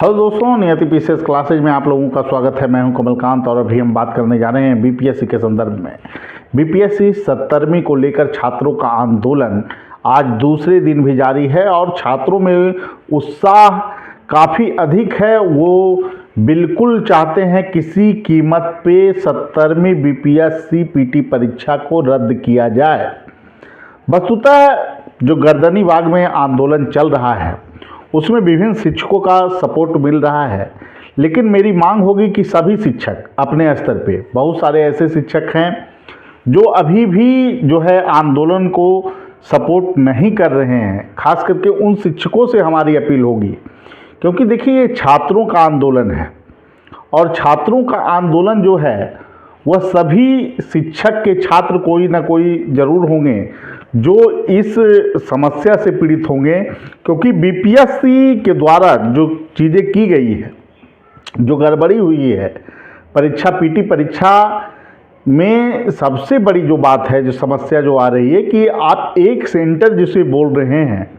Hello दोस्तों, नियति PCS classes में आप लोगों का स्वागत है। मैं हूं कमलकांत और अभी हम बात करने जा रहे हैं बीपीएससी के संदर्भ में। बीपीएससी 70वीं को लेकर छात्रों का आंदोलन आज दूसरे दिन भी जारी है और छात्रों में उत्साह काफ़ी अधिक है। वो बिल्कुल चाहते हैं किसी कीमत पे 70वीं बीपीएससी पीटी परीक्षा को रद्द किया जाए। वस्तुतः जो गर्दनी बाग में आंदोलन चल रहा है उसमें विभिन्न शिक्षकों का सपोर्ट मिल रहा है, लेकिन मेरी मांग होगी कि सभी शिक्षक अपने स्तर पे, बहुत सारे ऐसे शिक्षक हैं जो अभी भी जो है आंदोलन को सपोर्ट नहीं कर रहे हैं। खास करके उन शिक्षकों से हमारी अपील होगी, क्योंकि देखिए ये छात्रों का आंदोलन है और छात्रों का आंदोलन जो है वह सभी शिक्षक के छात्र कोई ना कोई ज़रूर होंगे जो इस समस्या से पीड़ित होंगे, क्योंकि बीपीएससी के द्वारा जो चीज़ें की गई है, जो गड़बड़ी हुई है परीक्षा पीटी परीक्षा में, सबसे बड़ी जो बात है, जो समस्या जो आ रही है कि आप एक सेंटर जिसे बोल रहे हैं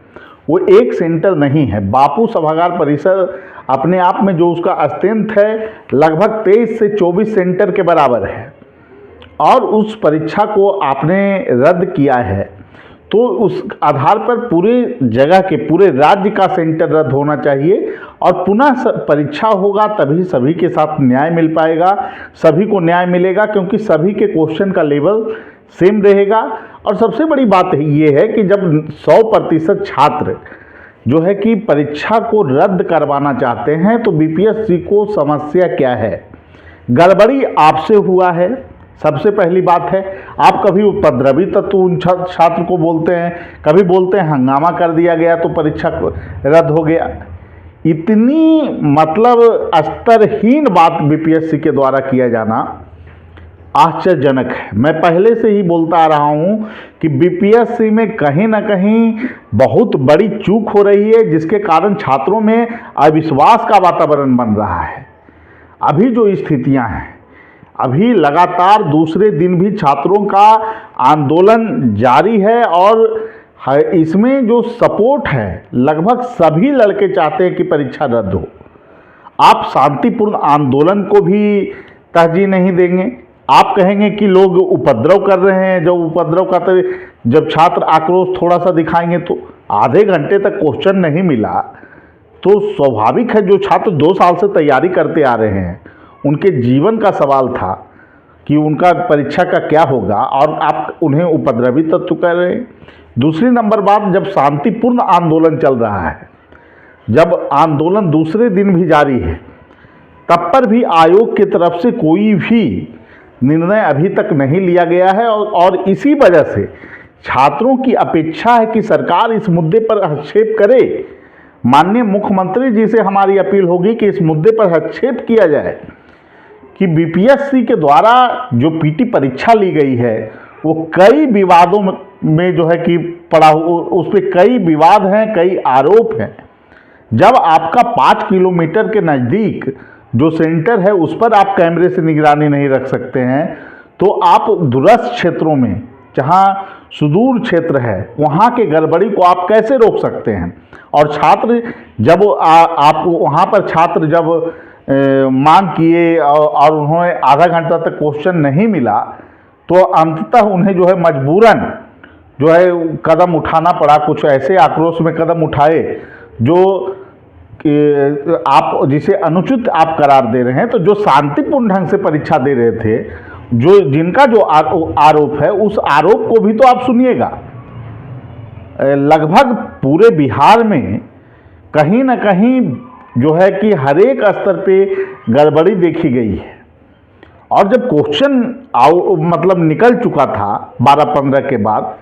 वो एक सेंटर नहीं है। बापू सभागार परिसर अपने आप में जो उसका स्ट्रेंथ है लगभग 23 से 24 सेंटर के बराबर है और उस परीक्षा को आपने रद्द किया है, तो उस आधार पर पूरे जगह के, पूरे राज्य का सेंटर रद्द होना चाहिए और पुनः परीक्षा होगा, तभी सभी के साथ न्याय मिल पाएगा, सभी को न्याय मिलेगा, क्योंकि सभी के क्वेश्चन का लेवल सेम रहेगा। और सबसे बड़ी बात ये है कि जब 100% छात्र जो है कि परीक्षा को रद्द करवाना चाहते हैं, तो बीपीएससी को समस्या क्या है? गड़बड़ी आपसे हुआ है, सबसे पहली बात है। आप कभी उपद्रवी तत्व उन छात्र को बोलते हैं, कभी बोलते हैं हंगामा कर दिया गया तो परीक्षा रद्द हो गया। इतनी मतलब स्तरहीन बात बीपीएससी के द्वारा किया जाना आश्चर्यजनक है। मैं पहले से ही बोलता आ रहा हूं कि बीपीएससी में कहीं ना कहीं बहुत बड़ी चूक हो रही है, जिसके कारण छात्रों में अविश्वास का वातावरण बन रहा है। अभी जो स्थितियां हैं, अभी लगातार दूसरे दिन भी छात्रों का आंदोलन जारी है और इसमें जो सपोर्ट है, लगभग सभी लड़के चाहते हैं कि परीक्षा रद्द हो। आप शांतिपूर्ण आंदोलन को भी तरजीह नहीं देंगे, आप कहेंगे कि लोग उपद्रव कर रहे हैं। जब उपद्रव करते, जब छात्र आक्रोश थोड़ा सा दिखाएंगे तो आधे घंटे तक क्वेश्चन नहीं मिला, तो स्वाभाविक है जो छात्र 2 साल से तैयारी करते आ रहे हैं, उनके जीवन का सवाल था कि उनका परीक्षा का क्या होगा, और आप उन्हें उपद्रवी तत्व कर रहे हैं। दूसरी नंबर बात, जब शांतिपूर्ण आंदोलन चल रहा है, जब आंदोलन दूसरे दिन भी जारी है, तब पर भी आयोग की तरफ से कोई भी निर्णय अभी तक नहीं लिया गया है और इसी वजह से छात्रों की अपेक्षा है कि सरकार इस मुद्दे पर हस्तक्षेप करे। माननीय मुख्यमंत्री जी से हमारी अपील होगी कि इस मुद्दे पर हस्तक्षेप किया जाए कि बीपीएससी के द्वारा जो पीटी परीक्षा ली गई है वो कई विवादों में जो है कि पड़ा, उस पर कई विवाद हैं, कई आरोप हैं। जब आपका 5 किलोमीटर के नज़दीक जो सेंटर है उस पर आप कैमरे से निगरानी नहीं रख सकते हैं, तो आप दूरस्थ क्षेत्रों में, जहां सुदूर क्षेत्र है, वहां के गड़बड़ी को आप कैसे रोक सकते हैं? और छात्र जब आप वहां पर छात्र जब मांग किए और उन्हें आधा घंटा तक क्वेश्चन नहीं मिला, तो अंततः उन्हें जो है मजबूरन जो है कदम उठाना पड़ा। कुछ ऐसे आक्रोश में कदम उठाए जो आप जिसे अनुचित आप करार दे रहे हैं। तो जो शांतिपूर्ण ढंग से परीक्षा दे रहे थे, जो जिनका जो आरोप है, उस आरोप को भी तो आप सुनिएगा। लगभग पूरे बिहार में कहीं ना कहीं जो है कि हर एक स्तर पे गड़बड़ी देखी गई है, और जब क्वेश्चन मतलब निकल चुका था 12-15 के बाद,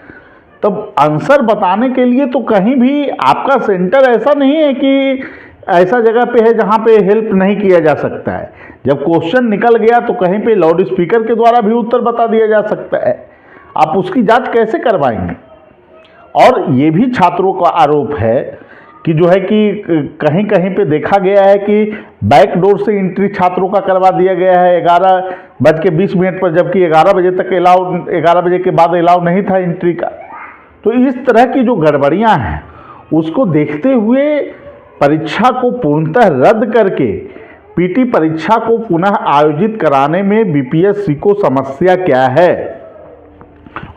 तब आंसर बताने के लिए तो कहीं भी आपका सेंटर ऐसा नहीं है कि ऐसा जगह पे है जहाँ पे हेल्प नहीं किया जा सकता है। जब क्वेश्चन निकल गया तो कहीं पे लाउड स्पीकर के द्वारा भी उत्तर बता दिया जा सकता है। आप उसकी जांच कैसे करवाएंगे? और ये भी छात्रों का आरोप है कि जो है कि कहीं कहीं पे देखा गया है कि बैक डोर से एंट्री छात्रों का करवा दिया गया है 11:20 पर, जबकि 11 बजे तक अलाउ, 11 बजे के बाद अलाउ नहीं था एंट्री का। तो इस तरह की जो गड़बड़ियां हैं उसको देखते हुए परीक्षा को पूर्णतः रद्द करके पीटी परीक्षा को पुनः आयोजित कराने में बीपीएससी को समस्या क्या है।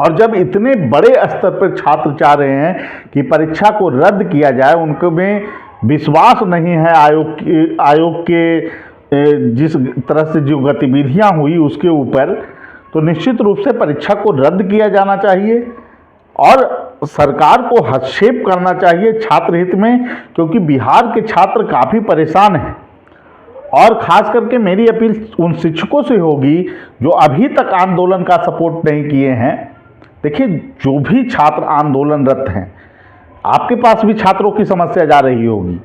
और जब इतने बड़े स्तर पर छात्र चाह रहे हैं कि परीक्षा को रद्द किया जाए, उनको में विश्वास नहीं है आयोग के जिस तरह से जो गतिविधियां हुई उसके ऊपर, तो निश्चित रूप से परीक्षा को रद्द किया जाना चाहिए और सरकार को हस्तक्षेप करना चाहिए छात्र हित में, क्योंकि बिहार के छात्र काफ़ी परेशान हैं। और ख़ास करके मेरी अपील उन शिक्षकों से होगी जो अभी तक आंदोलन का सपोर्ट नहीं किए हैं। देखिए, जो भी छात्र आंदोलनरत हैं, आपके पास भी छात्रों की समस्या जा रही होगी,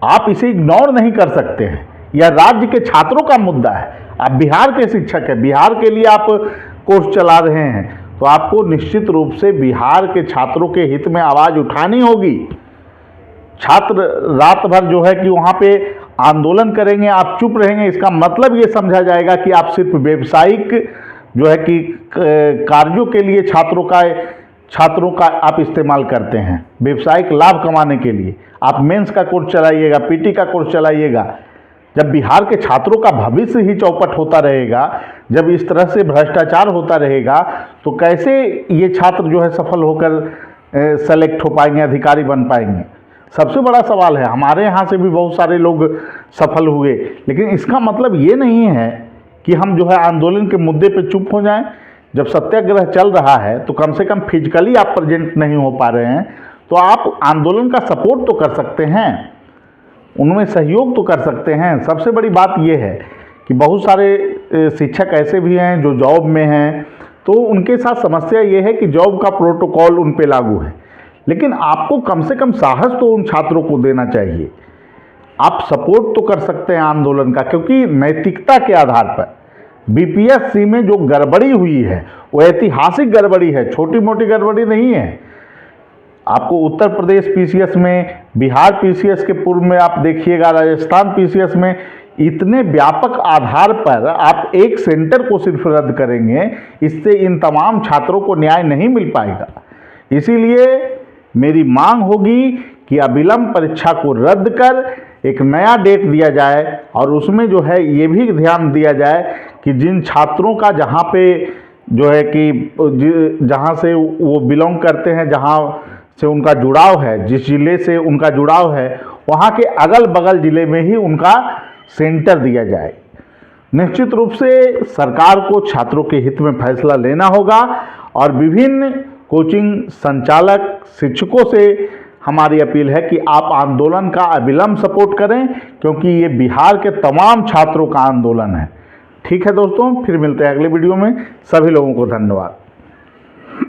आप इसे इग्नोर नहीं कर सकते हैं। यह राज्य के छात्रों का मुद्दा है। आप बिहार के शिक्षक हैं, बिहार के लिए आप कोर्स चला रहे हैं, तो आपको निश्चित रूप से बिहार के छात्रों के हित में आवाज़ उठानी होगी। छात्र रात भर जो है कि वहाँ पे आंदोलन करेंगे, आप चुप रहेंगे, इसका मतलब ये समझा जाएगा कि आप सिर्फ व्यावसायिक जो है कि कार्यों के लिए छात्रों का आप इस्तेमाल करते हैं, व्यावसायिक लाभ कमाने के लिए। आप मेंस का कोर्स चलाइएगा, पीटी का कोर्स चलाइएगा। जब बिहार के छात्रों का भविष्य ही चौपट होता रहेगा, जब इस तरह से भ्रष्टाचार होता रहेगा, तो कैसे ये छात्र जो है सफल होकर सेलेक्ट हो पाएंगे, अधिकारी बन पाएंगे? सबसे बड़ा सवाल है। हमारे यहाँ से भी बहुत सारे लोग सफल हुए, लेकिन इसका मतलब ये नहीं है कि हम जो है आंदोलन के मुद्दे पे चुप हो जाएं। जब सत्याग्रह चल रहा है तो कम से कम फिजिकली आप प्रेजेंट नहीं हो पा रहे हैं, तो आप आंदोलन का सपोर्ट तो कर सकते हैं, उनमें सहयोग तो कर सकते हैं। सबसे बड़ी बात यह है कि बहुत सारे शिक्षक ऐसे भी हैं जो जॉब में हैं, तो उनके साथ समस्या ये है कि जॉब का प्रोटोकॉल उन पे लागू है, लेकिन आपको कम से कम साहस तो उन छात्रों को देना चाहिए। आप सपोर्ट तो कर सकते हैं आंदोलन का, क्योंकि नैतिकता के आधार पर बीपीएससी में जो गड़बड़ी हुई है वो ऐतिहासिक गड़बड़ी है, छोटी मोटी गड़बड़ी नहीं है। आपको उत्तर प्रदेश पीसीएस में, बिहार पीसीएस के पूर्व में आप देखिएगा, राजस्थान पीसीएस में इतने व्यापक आधार पर आप एक सेंटर को सिर्फ रद्द करेंगे, इससे इन तमाम छात्रों को न्याय नहीं मिल पाएगा। इसीलिए मेरी मांग होगी कि अविलंब परीक्षा को रद्द कर एक नया डेट दिया जाए, और उसमें जो है ये भी ध्यान दिया जाए कि जिन छात्रों का जहाँ पे जो है कि जहाँ से वो बिलोंग करते हैं, जहाँ से उनका जुड़ाव है, जिस ज़िले से उनका जुड़ाव है, वहाँ के अगल बगल ज़िले में ही उनका सेंटर दिया जाए। निश्चित रूप से सरकार को छात्रों के हित में फैसला लेना होगा, और विभिन्न कोचिंग संचालक शिक्षकों से हमारी अपील है कि आप आंदोलन का अविलंब सपोर्ट करें, क्योंकि ये बिहार के तमाम छात्रों का आंदोलन है। ठीक है दोस्तों, फिर मिलते हैं अगले वीडियो में। सभी लोगों को धन्यवाद।